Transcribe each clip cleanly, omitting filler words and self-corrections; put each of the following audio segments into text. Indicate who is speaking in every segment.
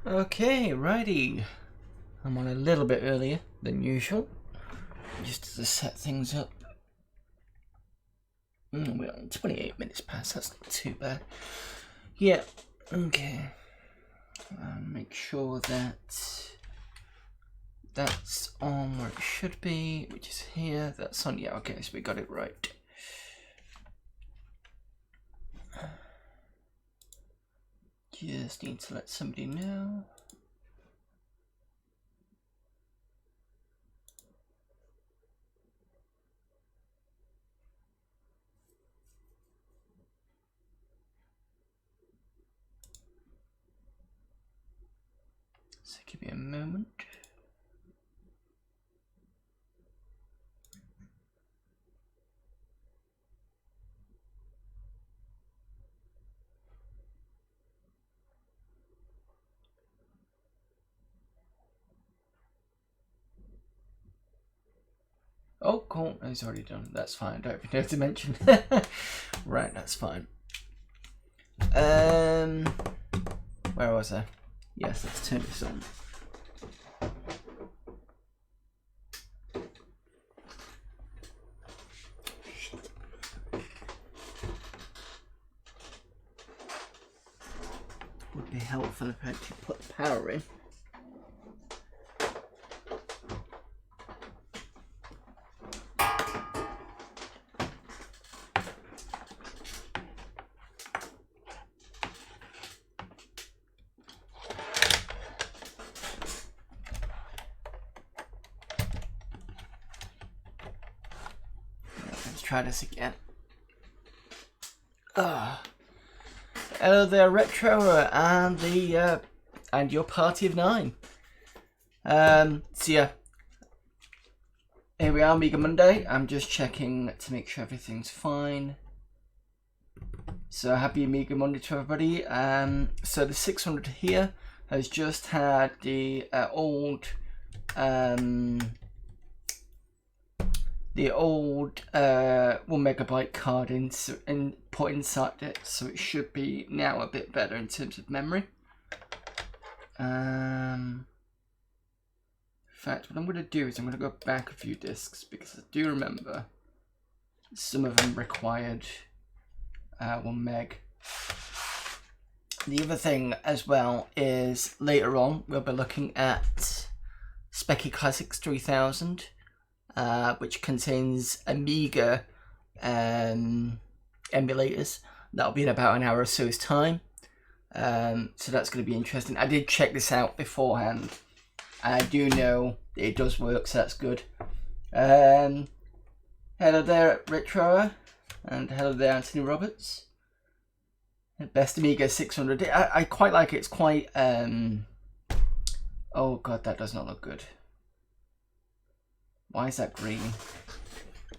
Speaker 1: Okay, righty. I'm on a little bit earlier than usual, just to set things up. We're on 28 minutes past, that's not too bad. Yeah, okay. Make sure that that's on where it should be, which is here. That's on, yeah, okay, so we got it right. Just need to let somebody know. So give me a moment. Oh, cool. It's already done. That's fine. Don't even know to mention. Right, that's fine. Where was I? Yes, let's turn this on. Would be helpful if I actually put the power in. Try this again. Hello there, Retro, and the and your party of 9. So yeah, here we are, Amiga Monday. I'm just checking to make sure everything's fine. So happy Amiga Monday to everybody. So the 600 here has just had the old 1 megabyte card put inside it, so it should be now a bit better in terms of memory. In fact, what I'm going to do is I'm going to go back a few discs, because I do remember some of them required 1 meg. The other thing as well is later on we'll be looking at Speccy Classix 3000. Which contains Amiga emulators. That'll be in about an hour or so's time. So that's going to be interesting. I did check this out beforehand. I do know it does work, so that's good. Hello there, Retro, and hello there, Anthony Roberts. Best Amiga 600. I quite like it. It's quite... Oh god, that does not look good. Why is that green?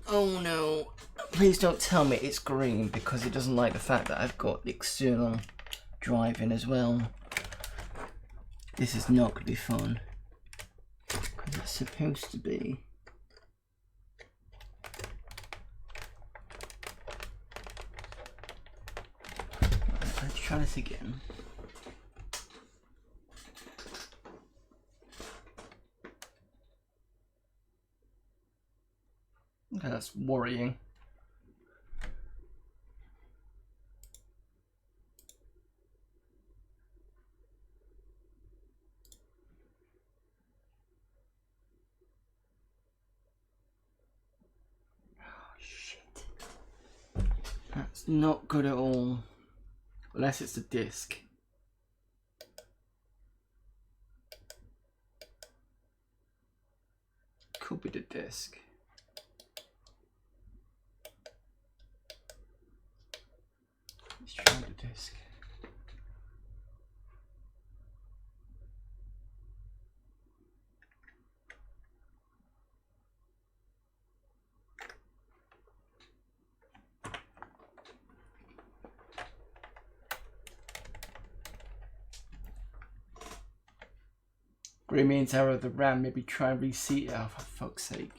Speaker 1: Oh no, please don't tell me it's green, because it doesn't like the fact that I've got the external drive in as well. This is not going to be fun, because it's supposed to be. Right, let's try this again. Okay, that's worrying. Oh shit. That's not good at all. Unless it's a disc. Could be the disc. Let's try the disc. Green means error of the RAM, maybe try and reseat it. Oh, for fuck's sake.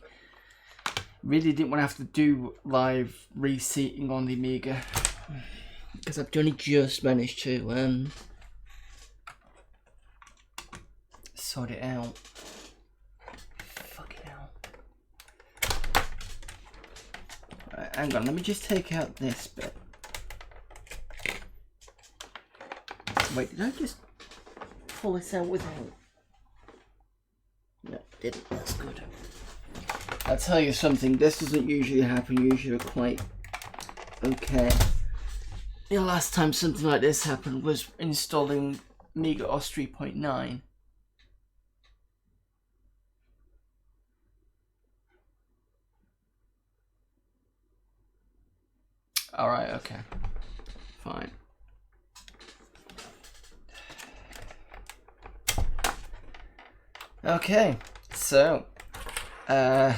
Speaker 1: Really didn't want to have to do live reseating on the Amiga, because I've only just managed to sort it out. Fucking hell. Right, hang on, let me just take out this bit. Wait, did I just pull this out without? No, didn't. That's good. I'll tell you something, this doesn't usually happen. Usually we're quite okay. The last time something like this happened was installing Amiga OS 3.9. Alright, okay. Fine. Okay, so looks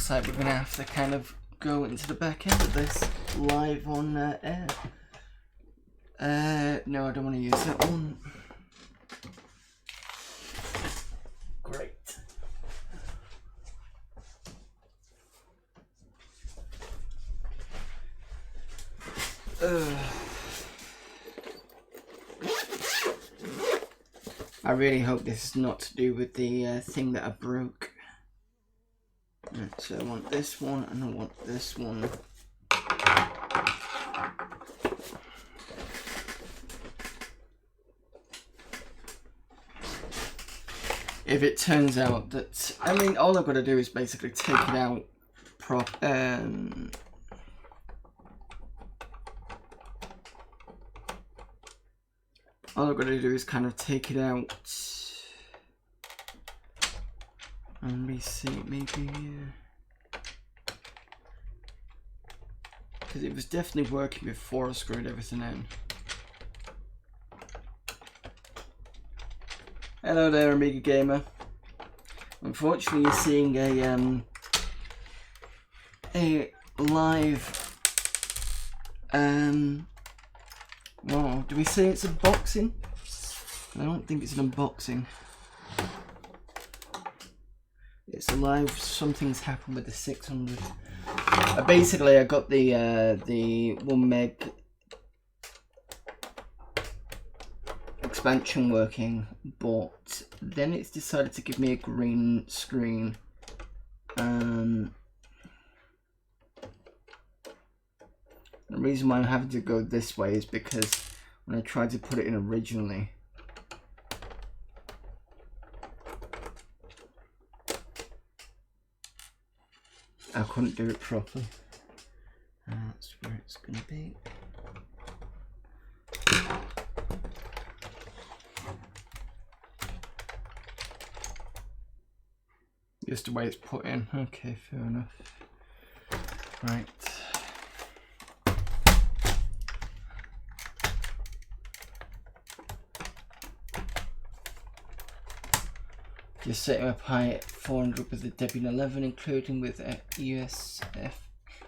Speaker 1: like we're gonna have to kind of go into the back end of this live on air. No, I don't want to use that one. Great. I really hope this is not to do with the thing that I broke. Right, so I want this one and I want this one. If it turns out that, I mean, all I've got to do is basically take it out all I've got to do is kind of take it out and reseat maybe, because it was definitely working before I screwed everything in. Hello there, Amiga Gamer. Unfortunately, you're seeing a live well, do we say it's unboxing? I don't think it's an unboxing. It's a live. Something's happened with the 600. Basically, I got the 1 meg expansion working, but then it's decided to give me a green screen. The reason why I'm having to go this way is because when I tried to put it in originally, I couldn't do it properly. That's where it's going to be. Just the way it's put in. Okay, fair enough. Right. Just setting up high at 400 with the Debian 11, including with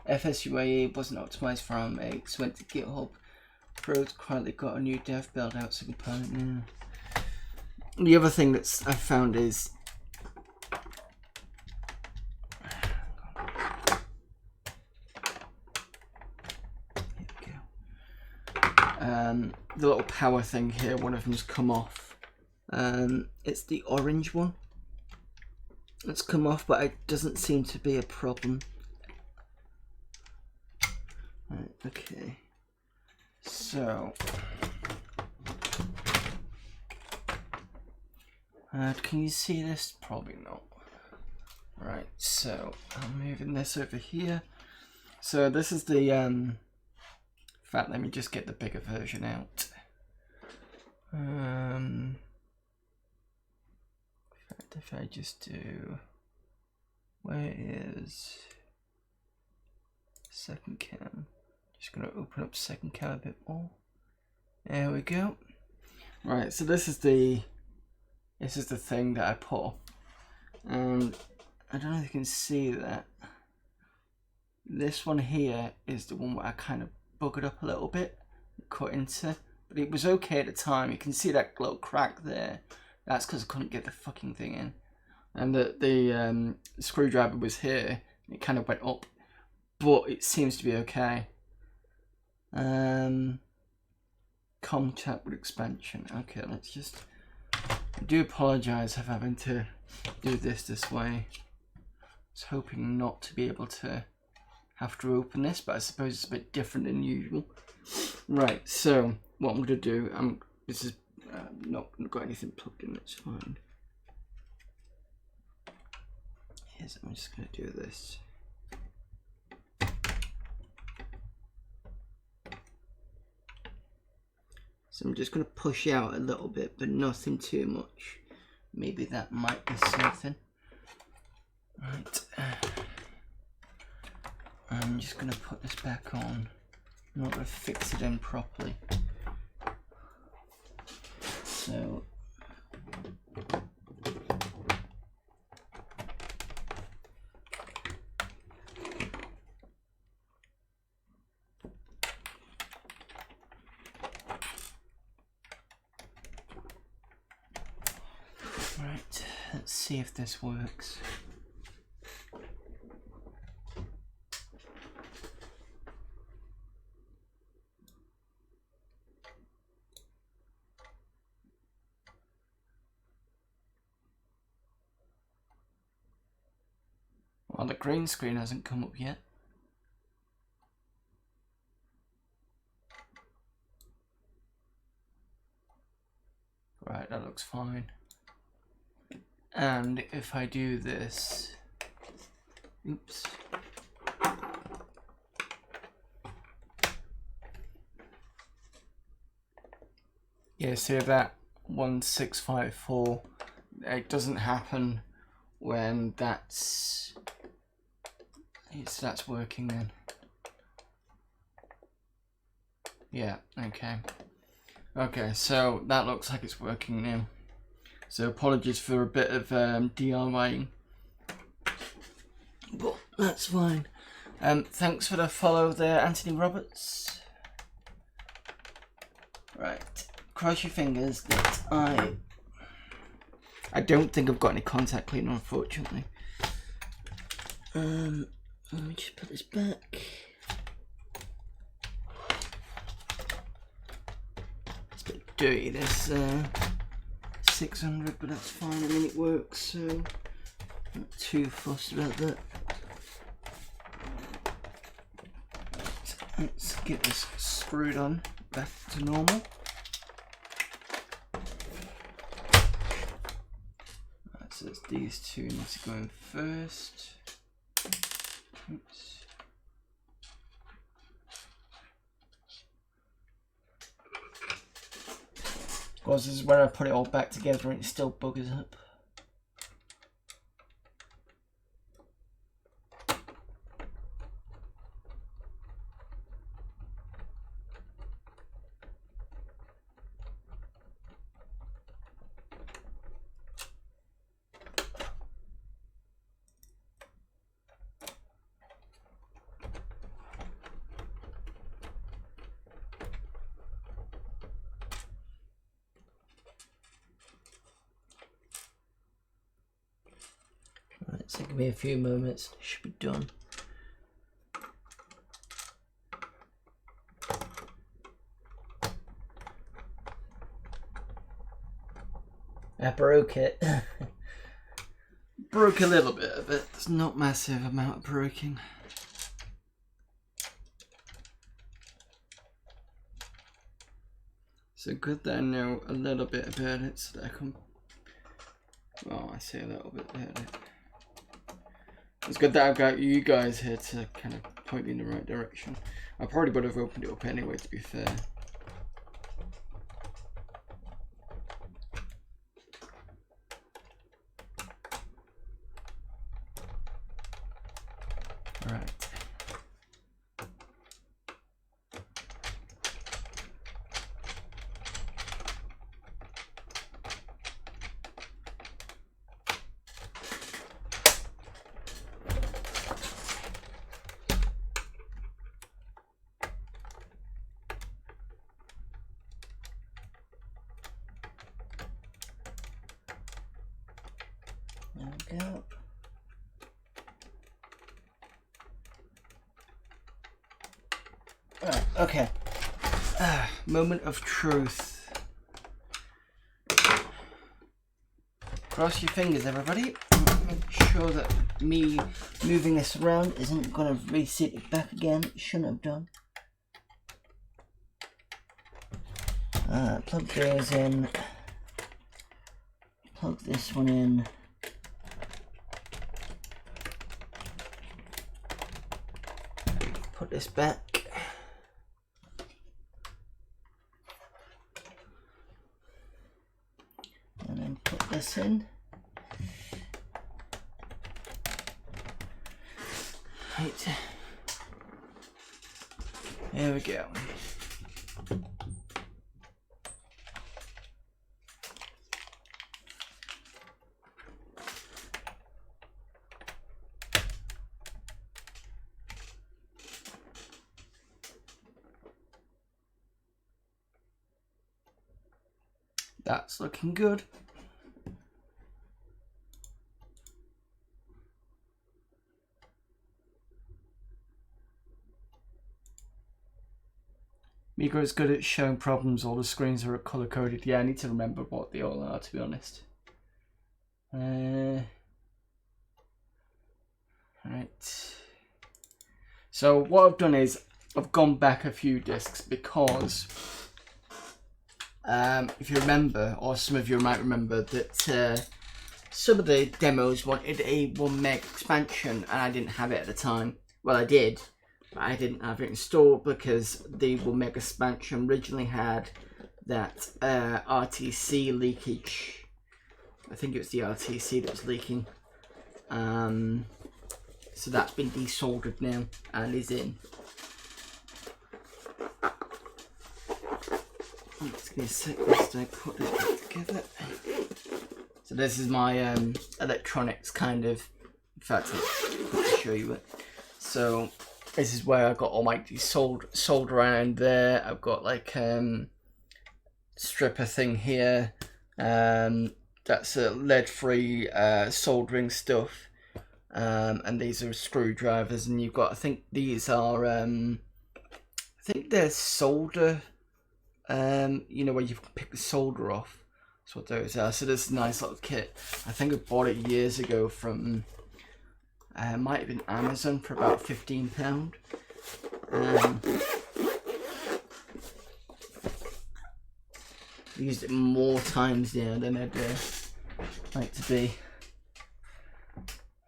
Speaker 1: FSUAE wasn't optimized for ARM8, so went to GitHub. Pros quietly got a new dev build out so component. Yeah. The other thing that I found is the little power thing here, one of them's come off. It's the orange one. It's come off, but it doesn't seem to be a problem. Right, okay. So, can you see this? Probably not. Right, so I'm moving this over here. So this is the, in fact, let me just get the bigger version out. If I just do, where is second cam? Just gonna open up second cam a bit more. There we go. Right, so this is the thing that I put, and I don't know if you can see that. This one here is the one where I kind of buggered up a little bit, cut into, but it was okay at the time. You can see that little crack there. That's because I couldn't get the fucking thing in. And the screwdriver was here. It kind of went up. But it seems to be okay. Can't contact with expansion. Okay, let's just... I do apologise for having to do this way. I was hoping not to be able to have to open this, but I suppose it's a bit different than usual. Right, so what I'm going to do, this is not got anything plugged in, it's fine. Yes, I'm just going to do this. So I'm just going to push out a little bit, but nothing too much. Maybe that might be something. Right. I'm just going to put this back on. I'm not going to fix it in properly. So... Right, let's see if this works. Well, the green screen hasn't come up yet. Right, that looks fine. And if I do this, oops. Yeah, so that 1654, it doesn't happen when that's working then. Yeah, okay. Okay, so that looks like it's working now. So apologies for a bit of DIYing, but that's fine. Thanks for the follow there, Anthony Roberts. Right, cross your fingers that I don't think I've got any contact cleaner, unfortunately. Let me just put this back. It's a bit dirty, this 600, but that's fine. I mean, it works, so not too fussed about that. Let's get this screwed on back to normal. Right, so it's these two need to go in first. Oops. Of course, this is where I put it all back together and it still buggers up. Right, so give me a few moments, it should be done. I broke it. Broke a little bit of it. It's not massive amount of breaking. So good that I know a little bit about it so that I can, well, I say a little bit about it. It's good that I've got you guys here to kind of point me in the right direction. I probably would have opened it up anyway, to be fair. Right. There we go. Right, okay. Moment of truth. Cross your fingers, everybody. Make sure that me moving this around isn't going to reset it back again. It shouldn't have done. Plug those in. Plug this one in. Put this back. And then put this in. Right. There we go. That's looking good. Amiga is good at showing problems. All the screens are color coded. Yeah, I need to remember what they all are, to be honest. Right. So what I've done is I've gone back a few discs because if you remember, or some of you might remember, that some of the demos wanted a 1 meg expansion and I didn't have it at the time. Well, I did, but I didn't have it installed because the 1 meg expansion originally had that RTC leakage. I think it was the RTC that was leaking. So that's been desoldered now and is in. Let's give me a sec whilst I put this back together. So this is my electronics kind of, in fact I'll show you it. So this is where I've got all my solder around there. I've got like stripper thing here. That's a lead-free soldering stuff. And these are screwdrivers, and you've got, I think these are, I think they're solder. You know, where you can pick the solder off. That's what those are. So this is a nice little kit. I think I bought it years ago from, might have been Amazon for about £15. I used it more times now than I'd like to be.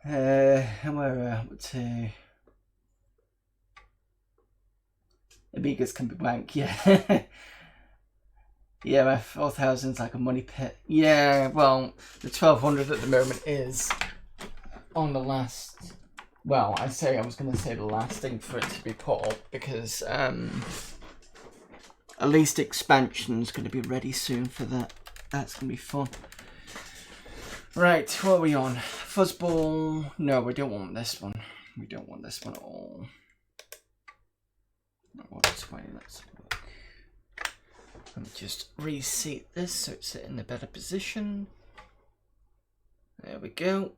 Speaker 1: And where are we to? Amigas can be blank, yeah. Yeah, my 4000 is like a money pit. Yeah, well, the 1200 at the moment is on the last. Well, I was going to say the last thing for it to be put up because at least expansion's going to be ready soon for that. That's going to be fun. Right, what are we on? Fuzzball. No, we don't want this one. We don't want this one at all. Not 20, let's look. Let me just reseat this so it's in a better position. There we go.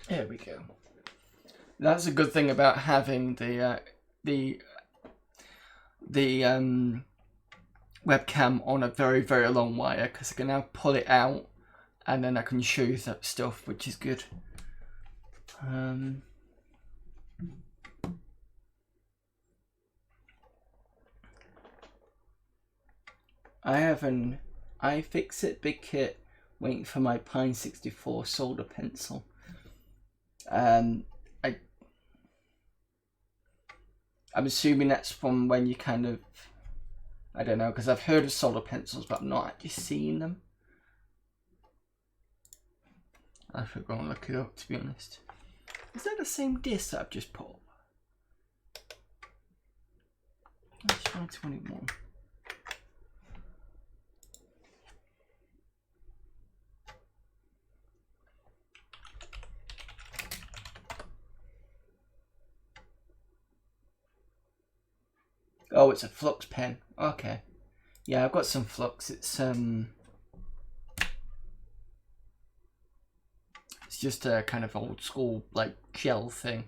Speaker 1: There we go. That's a good thing about having the webcam on a very, very long wire, because I can now pull it out and then I can show you that stuff, which is good. I have an iFixit big kit waiting for my Pine 64 solder pencil. I'm assuming that's from when you kind of, I don't know, because I've heard of solder pencils, but I've not actually seen them. I have to go and look it up, to be honest. Is that the same disc that I've just put up? Let's try 21. Oh, it's a flux pen. Okay. Yeah, I've got some flux. It's It's just a kind of old school like gel thing.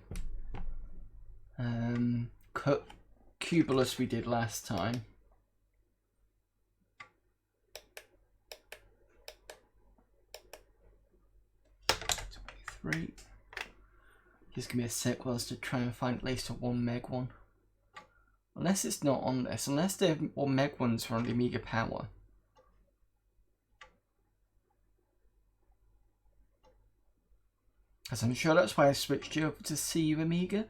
Speaker 1: Cubulus we did last time. Just give me a sec whilst to try and find at least a 1 meg one. Unless it's not on this, unless the 1 meg ones are on the Amiga Power. Because I'm sure that's why I switched you over to CU Amiga.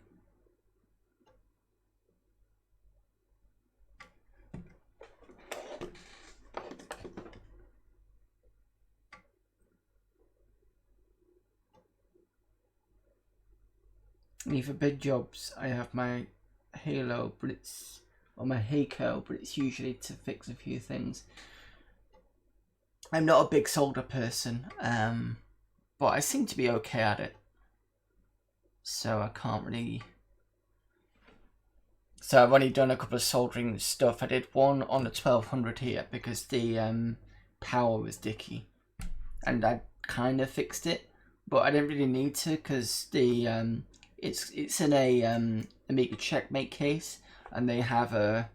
Speaker 1: And for big jobs, I have my Halo, but it's, or my Heiko, but it's usually to fix a few things. I'm not a big solder person, but I seem to be okay at it. So I can't really. So I've only done a couple of soldering stuff. I did one on the 1200 here because the power was dicky, and I kind of fixed it, but I didn't really need to because the it's in a Amiga Checkmate case, and they have a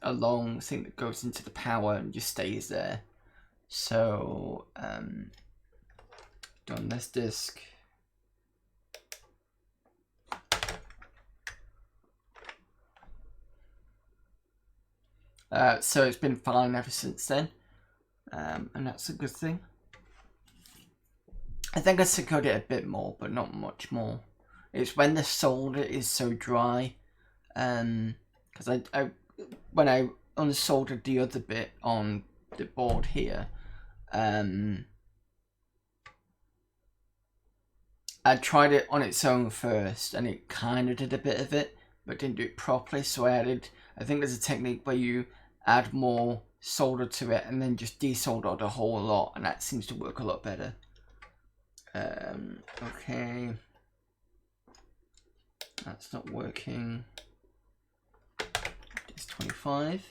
Speaker 1: long thing that goes into the power and just stays there. So done this disc. So it's been fine ever since then, and that's a good thing. I think I secured it a bit more, but not much more. It's when the solder is so dry, because I when I unsoldered the other bit on the board here, I tried it on its own first, and it kind of did a bit of it, but didn't do it properly. So I think there's a technique where you add more solder to it and then just desolder the whole lot, and that seems to work a lot better. Okay, that's not working. It's 25.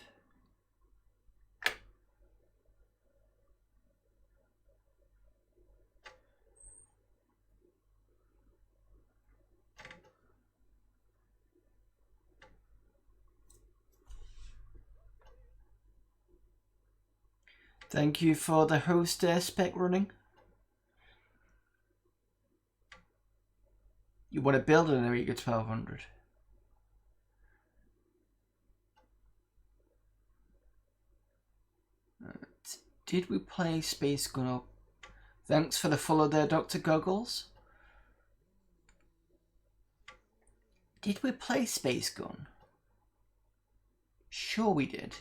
Speaker 1: Thank you for the host spec running. You want to build an Amiga 1200? Did we play Space Gun up? Thanks for the follow there, Dr. Goggles. Did we play Space Gun? Sure we did.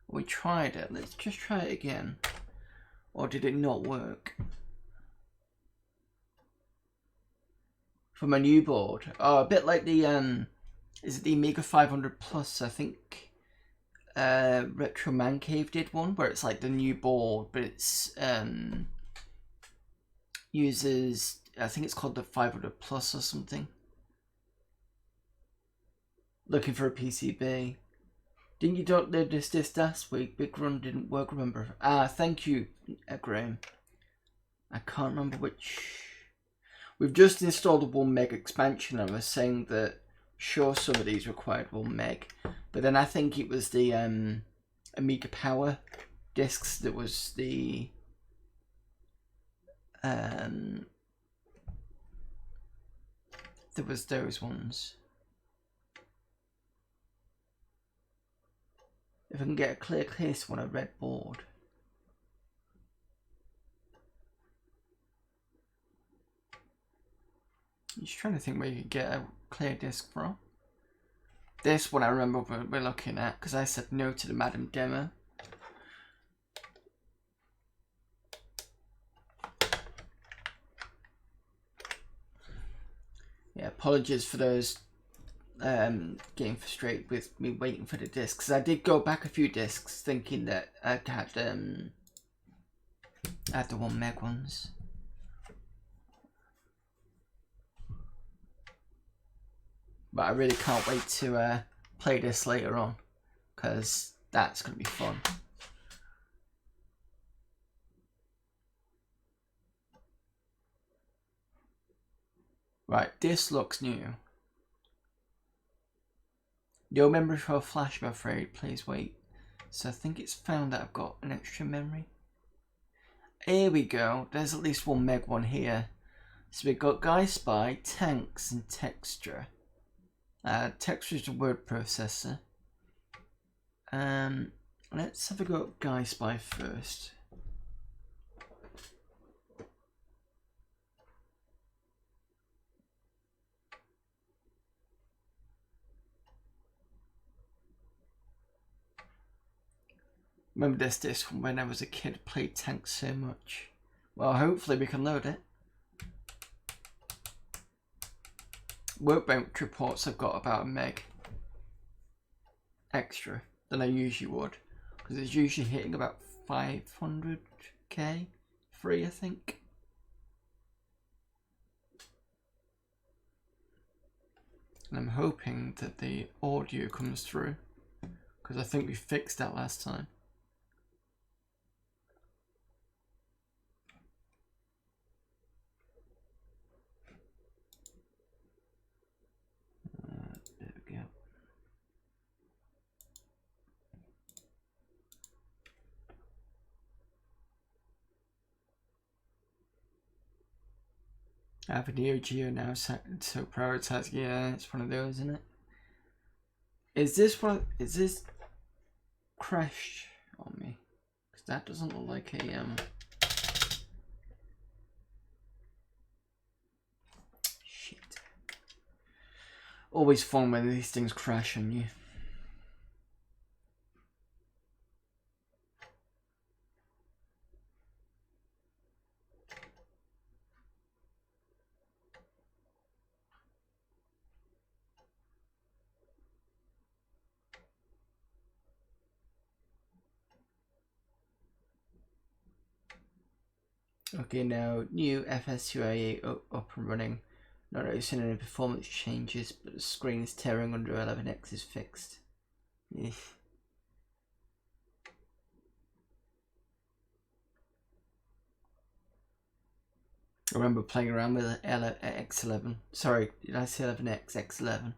Speaker 1: We tried it. Let's just try it again. Or did it not work? From a new board. Oh, a bit like the is it the Amiga 500 Plus? I think Retro Man Cave did one where it's like the new board, but it's uses, I think it's called the 500 Plus or something. Looking for a PCB. Didn't you download this last week? Big Run didn't work, remember? Ah, thank you, Graham. I can't remember which. We've just installed a 1 meg expansion, and I was saying that sure some of these required 1 meg, but then I think it was the Amiga Power discs that was the there was those ones. If I can get a clear case on a red board. I'm just trying to think where you could get a clear disc from. This one I remember we're looking at, because I said no to the Madam demo. Yeah, apologies for those getting frustrated with me waiting for the discs. I did go back a few discs thinking that I had the 1 meg ones. But I really can't wait to play this later on, because that's going to be fun. Right, this looks new. No memory for a flash, I'm afraid. Please wait. So I think it's found that I've got an extra memory. Here we go. There's at least one meg one here. So we've got Guy Spy, Tanks, and Texture. Texture is a word processor. Let's have a go at Guy Spy first. Remember this from when I was a kid, played Tanks so much. Well, hopefully we can load it. Workbench reports I've got about a meg extra than I usually would, because it's usually hitting about 500k free, I think. And I'm hoping that the audio comes through, because I think we fixed that last time. There we go. I have a Neo Geo now, so prioritized. Yeah, it's one of those, isn't it? Is this crashed on me? Because that doesn't look like a shit. Always fun when these things crash on you. Okay, now new FS2A up and running. Not noticing any performance changes, but the screen is tearing under 11X is fixed. Eesh. I remember playing around with X11. Sorry, did I say 11X? X11.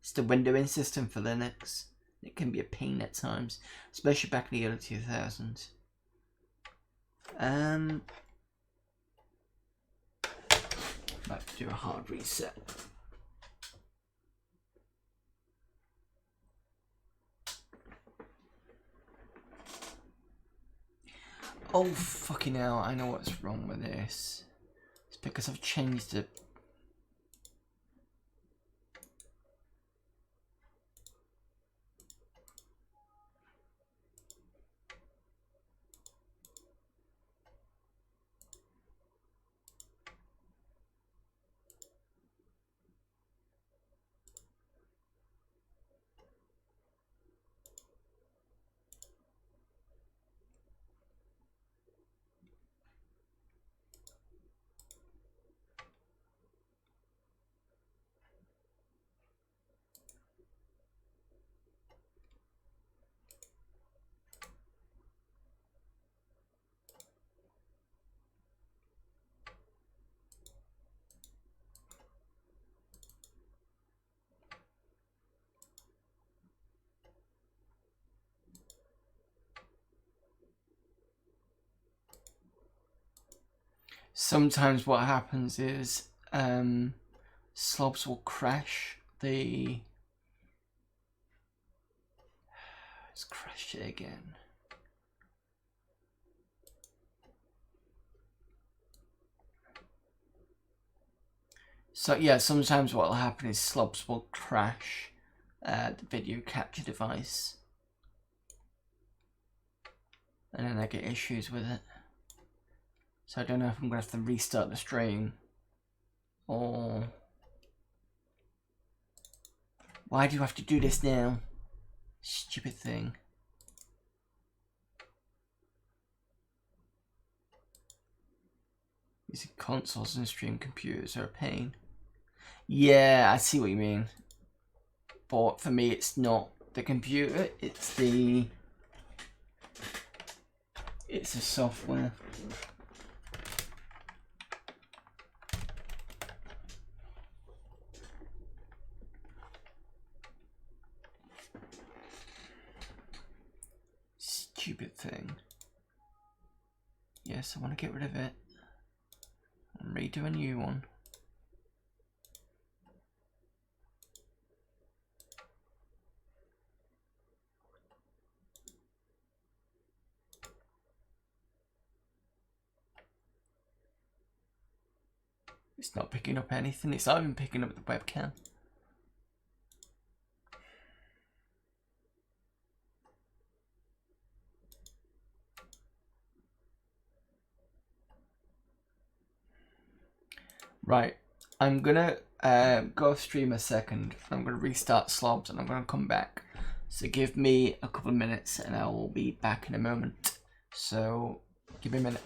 Speaker 1: It's the windowing system for Linux. It can be a pain at times, especially back in the early 2000s. Might do a hard reset. Oh fucking hell, I know what's wrong with this. It's because I've changed it. Sometimes what happens is slobs will crash the... Let's crash it again. So yeah, sometimes what will happen is slobs will crash the video capture device. And then I get issues with it. So I don't know if I'm going to have to restart the stream or... Why do you have to do this now? Stupid thing. These consoles and stream computers are a pain. Yeah, I see what you mean. But for me, it's not the computer, it's the software. stupid thing. Yes, I want to get rid of it and redo a new one. It's not picking up anything. It's not even picking up the webcam. Right, I'm gonna go off stream a second. I'm gonna restart Slobs and I'm gonna come back. So give me a couple of minutes and I will be back in a moment. So give me a minute.